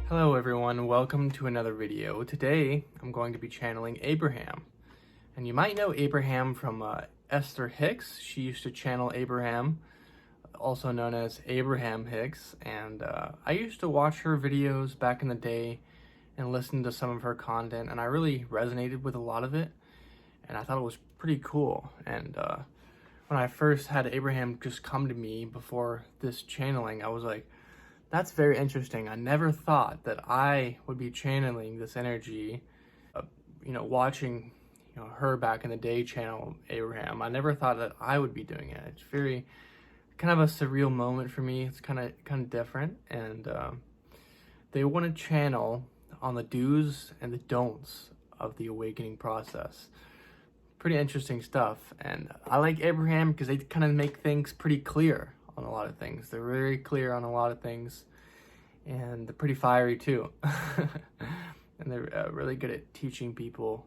Hello everyone, welcome to another video. Today I'm going to be channeling Abraham. And you might know Abraham from Esther Hicks. She used to channel Abraham, also known as Abraham Hicks. And I used to watch her videos back in the day and listen to some of her content, and I really resonated with a lot of it. And I thought it was pretty cool. And when I first had Abraham just come to me before this channeling, I was like, that's very interesting. I never thought that I would be channeling this energy, watching, her back in the day channel Abraham. I never thought that I would be doing it. It's very kind of a surreal moment for me. It's kind of different, and they want to channel on the do's and the don'ts of the awakening process. Pretty interesting stuff, and I like Abraham because they kind of make things pretty clear on a lot of things. They're very clear on a lot of things, and they're pretty fiery too. And they're really good at teaching people,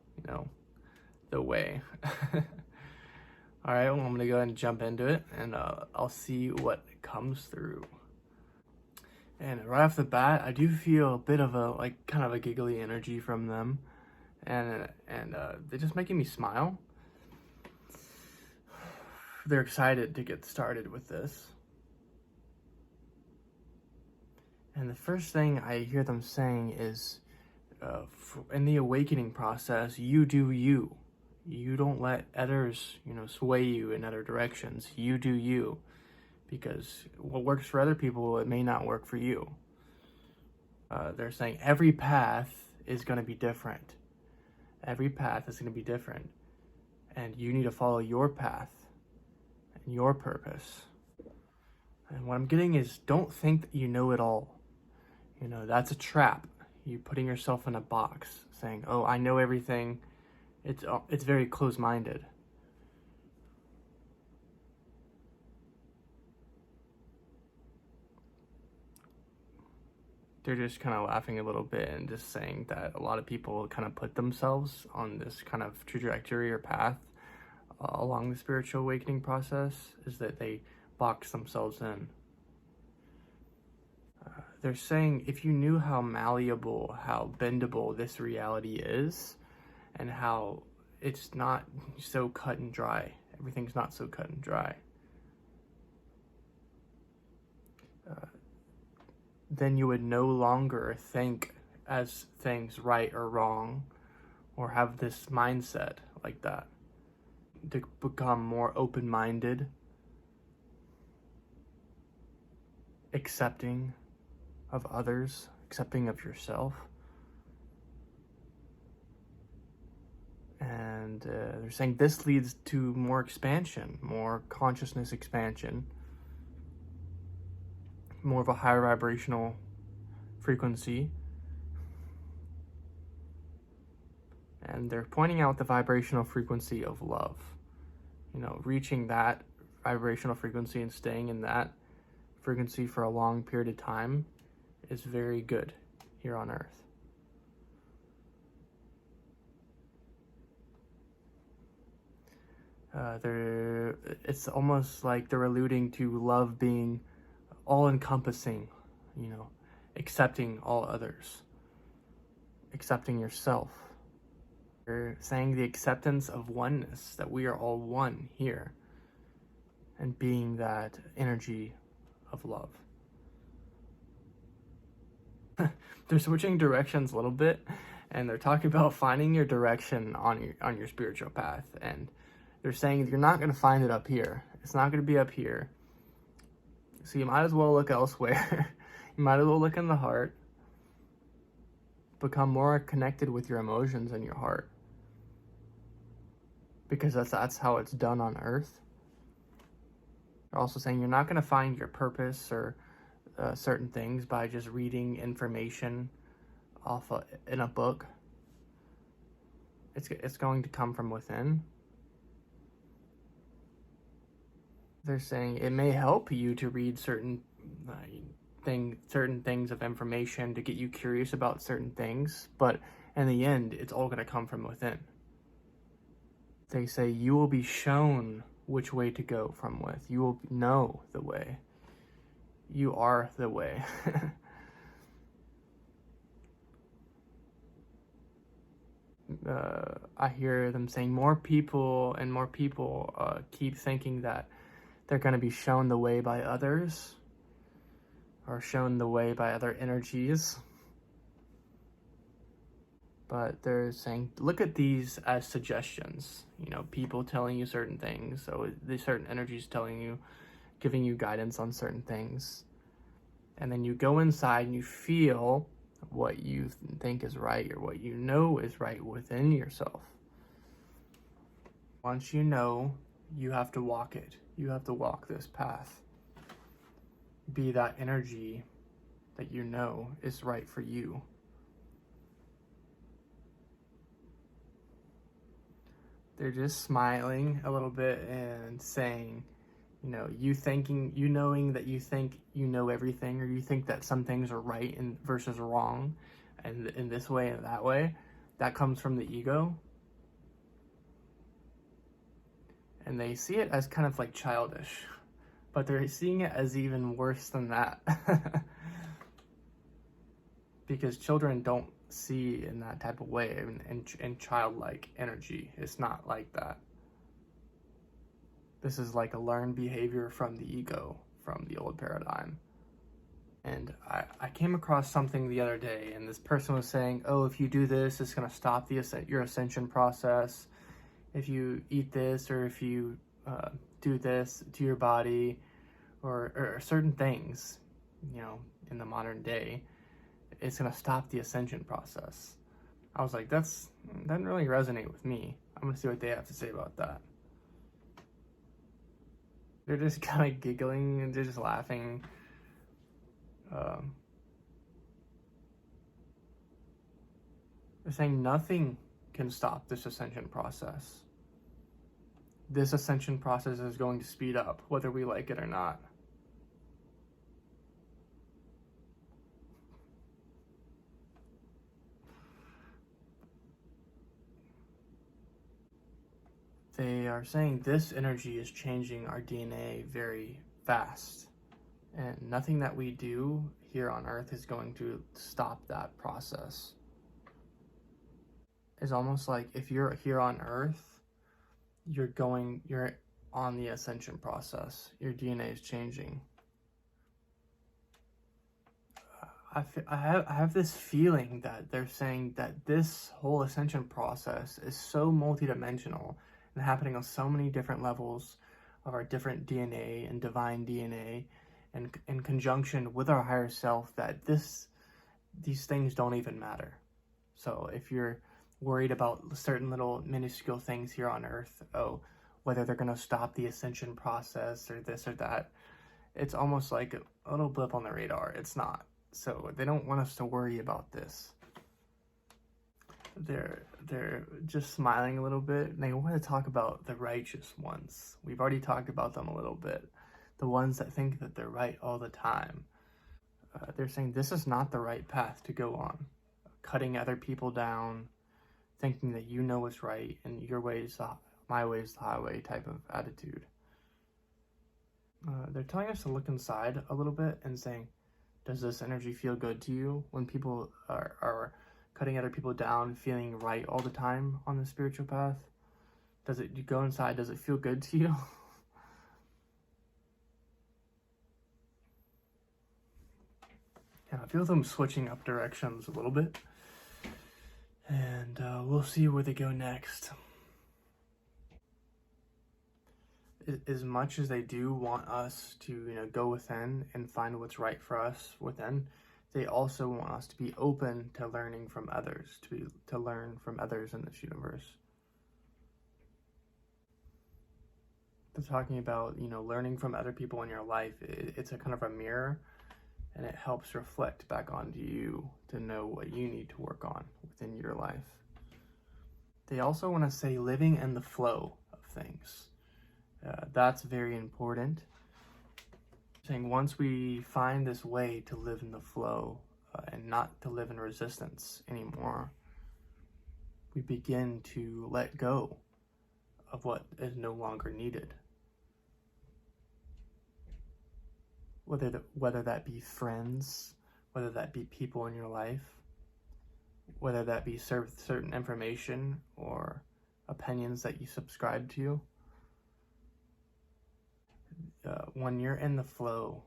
the way. All right, well, I'm gonna go ahead and jump into it, and I'll see what comes through. And right off the bat, I do feel a bit of a kind of a giggly energy from them, and they're just making me smile. They're excited to get started with this. And the first thing I hear them saying is, in the awakening process, you do you. You don't let others, sway you in other directions. You do you. Because what works for other people, it may not work for you. They're saying every path is going to be different. Every path is going to be different. And you need to follow your path and your purpose. And what I'm getting is, don't think that you know it all. That's a trap. You putting yourself in a box, saying, "Oh, I know everything." It's very close-minded. They're just kind of laughing a little bit and just saying that a lot of people kind of put themselves on this kind of trajectory or path along the spiritual awakening process, is that they box themselves in. They're saying, if you knew how malleable, how bendable this reality is, and how it's not so cut and dry, everything's not so cut and dry, then you would no longer think as things right or wrong, or have this mindset like that. To become more open-minded, accepting of others, accepting of yourself. And they're saying this leads to more expansion, more consciousness expansion, more of a higher vibrational frequency. And they're pointing out the vibrational frequency of love. Reaching that vibrational frequency and staying in that frequency for a long period of time is very good here on Earth. It's almost like they're alluding to love being all-encompassing, accepting all others, accepting yourself. They're saying the acceptance of oneness, that we are all one here, and being that energy of love. They're switching directions a little bit, and they're talking about finding your direction on your spiritual path. And they're saying you're not going to find it up here. It's not going to be up here. So you might as well look elsewhere. You might as well look in the heart. Become more connected with your emotions and your heart. Because that's how it's done on Earth. They're also saying you're not going to find your purpose or certain things by just reading information in a book. It's going to come from within. They're saying it may help you to read certain things of information to get you curious about certain things, but in the end, it's all going to come from within. They say you will be shown which way to go from with. You will know the way. you are the way. I hear them saying more people keep thinking that they're going to be shown the way by others, or shown the way by other energies. But they're saying, look at these as suggestions, you know, people telling you certain things. So these certain energies telling you, giving you guidance on certain things. And then you go inside and you feel what you think is right, or what you know is right within yourself. Once you know, you have to walk it. You have to walk this path. Be that energy that you know is right for you. They're just smiling a little bit and saying, you know, knowing that you think you know everything, or you think that some things are right and versus wrong, and in this way and that way, that comes from the ego. And they see it as kind of like childish, but they're seeing it as even worse than that. Because children don't see in that type of way, in childlike energy. It's not like that. This is like a learned behavior from the ego, from the old paradigm. And I came across something the other day, and this person was saying, oh, if you do this, it's going to stop your ascension process. If you eat this, or if you do this to your body, or certain things, you know, in the modern day, it's going to stop the ascension process. I was like, that doesn't really resonate with me. I'm going to see what they have to say about that. They're just kind of giggling, and they're just laughing. They're saying nothing can stop this ascension process. This ascension process is going to speed up, whether we like it or not. They are saying this energy is changing our DNA very fast, and nothing that we do here on Earth is going to stop that process. It's almost like if you're here on Earth, you're on the ascension process. Your DNA is changing. I have this feeling that they're saying that this whole ascension process is so multidimensional and happening on so many different levels of our different DNA and divine DNA, and in conjunction with our higher self, that these things don't even matter. So if you're worried about certain little minuscule things here on Earth, whether they're going to stop the ascension process or this or that, it's almost like a little blip on the radar. It's not. So they don't want us to worry about this. They're just smiling a little bit, and they want to talk about the righteous ones. We've already talked about them a little bit. The ones that think that they're right all the time. They're saying this is not the right path to go on. Cutting other people down, thinking that you know what's right, and your way is my way is the highway type of attitude. They're telling us to look inside a little bit and saying, does this energy feel good to you? When people are cutting other people down, feeling right all the time on the spiritual path, you go inside, does it feel good to you? Yeah, I feel them switching up directions a little bit, and we'll see where they go next. As much as they do want us to, go within and find what's right for us within, they also want us to be open to learning from others, to learn from others in this universe. They're talking about, learning from other people in your life. It's a kind of a mirror, and it helps reflect back onto you to know what you need to work on within your life. They also want to say living in the flow of things. That's very important. Saying once we find this way to live in the flow and not to live in resistance anymore, we begin to let go of what is no longer needed. whether that be friends, whether that be people in your life, whether that be certain information or opinions that you subscribe to. When you're in the flow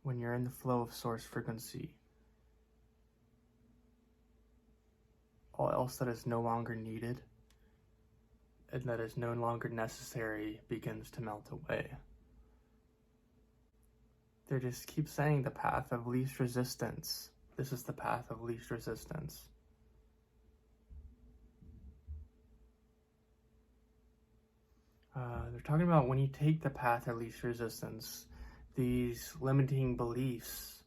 of source frequency, all else that is no longer needed and that is no longer necessary begins to melt away. They just keep saying the path of least resistance. This is the path of least resistance. They're talking about when you take the path of least resistance, these limiting beliefs,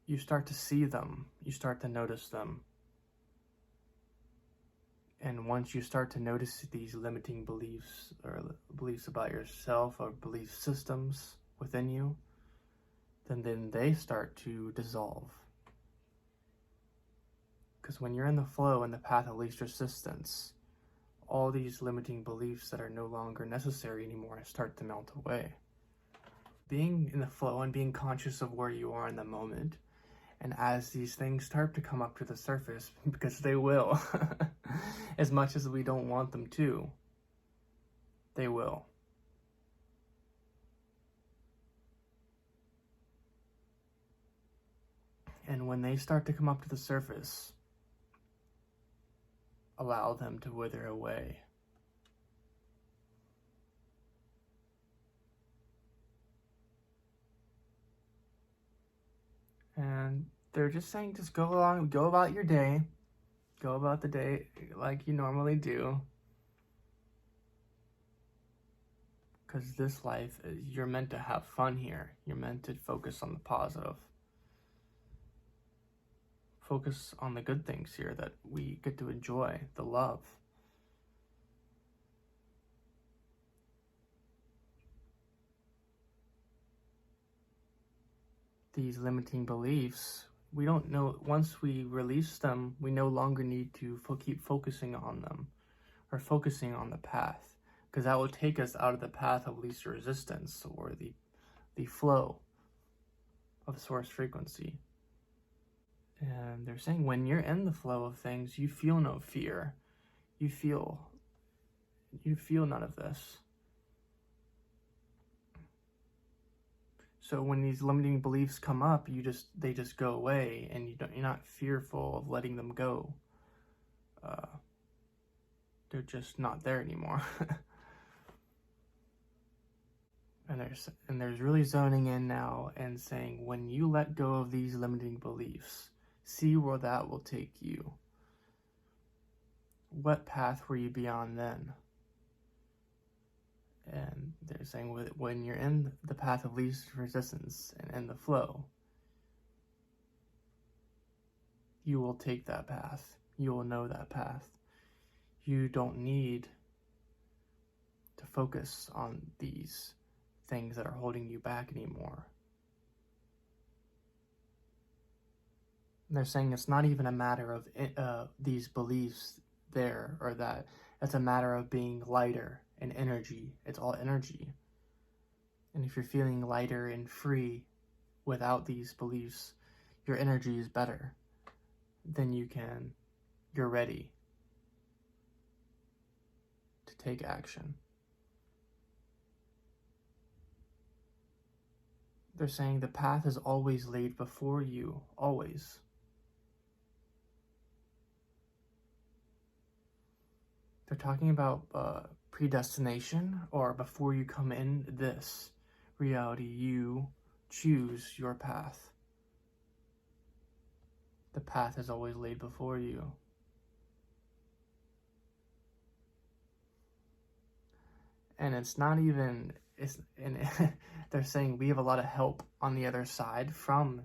you start to see them, you start to notice them. And once you start to notice these limiting beliefs, or beliefs about yourself, or belief systems within you, then they start to dissolve. Because when you're in the flow and the path of least resistance, all these limiting beliefs that are no longer necessary anymore start to melt away. Being in the flow and being conscious of where you are in the moment, and as these things start to come up to the surface, because they will, as much as we don't want them to, they will. And when they start to come up to the surface, allow them to wither away. And they're just saying, just go about your day, go about the day like you normally do. Because this life, you're meant to have fun here. You're meant to focus on the positive. Focus on the good things here that we get to enjoy, the love. These limiting beliefs, we don't know, once we release them, we no longer need to keep focusing on them or focusing on the path, because that will take us out of the path of least resistance, or the flow of source frequency. And they're saying when you're in the flow of things, you feel no fear. You feel none of this. So when these limiting beliefs come up, they just go away, and you're not fearful of letting them go. They're just not there anymore. And there's really zoning in now and saying, when you let go of these limiting beliefs, see where that will take you. What path will you be on then? And they're saying when you're in the path of least resistance and in the flow, you will take that path. You will know that path. You don't need to focus on these things that are holding you back anymore. And they're saying it's not even a matter of these beliefs there or that. It's a matter of being lighter and energy. It's all energy. And if you're feeling lighter and free without these beliefs, your energy is better. Then you're ready to take action. They're saying the path is always laid before you, always. They're talking about predestination, or before you come in this reality, you choose your path. The path is always laid before you. And it's not even, they're saying we have a lot of help on the other side from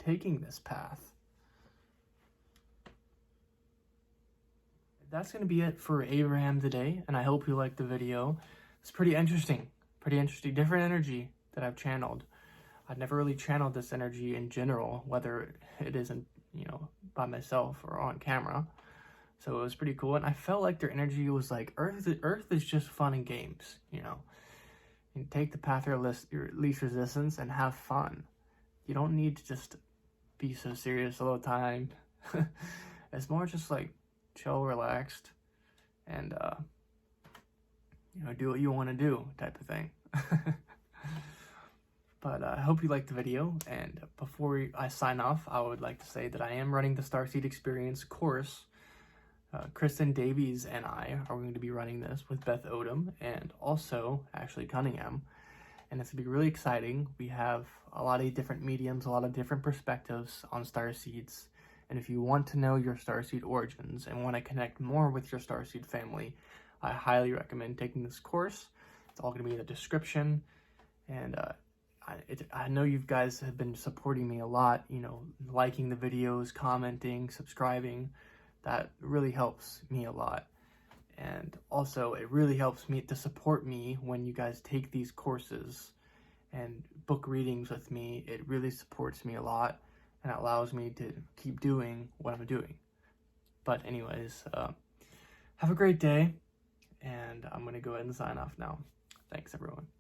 taking this path. That's going to be it for Abraham today, and I hope you liked the video. It's pretty interesting, different energy that I've channeled. I've never really channeled this energy in general, whether it isn't, by myself or on camera. So it was pretty cool, and I felt like their energy was like, Earth is just fun and games, and take the path of your least resistance and have fun. You don't need to just be so serious all the time. It's more just like chill, relaxed, and do what you want to do type of thing. But I hope you liked the video, and before I sign off, I would like to say that I am running the STARSEED Experience course. Kristen Davies and I are going to be running this with Beth Odom and also Ashley Cunningham, and it's going to be really exciting. We have a lot of different mediums, a lot of different perspectives on starseeds, and if you want to know your starseed origins and want to connect more with your starseed family, I highly recommend taking this course. It's all going to be in the description, and I know you guys have been supporting me a lot, liking the videos, commenting, subscribing. That really helps me a lot. And also, it really helps me to support me when you guys take these courses and book readings with me. It really supports me a lot and allows me to keep doing what I'm doing. But anyways, have a great day, and I'm going to go ahead and sign off now. Thanks, everyone.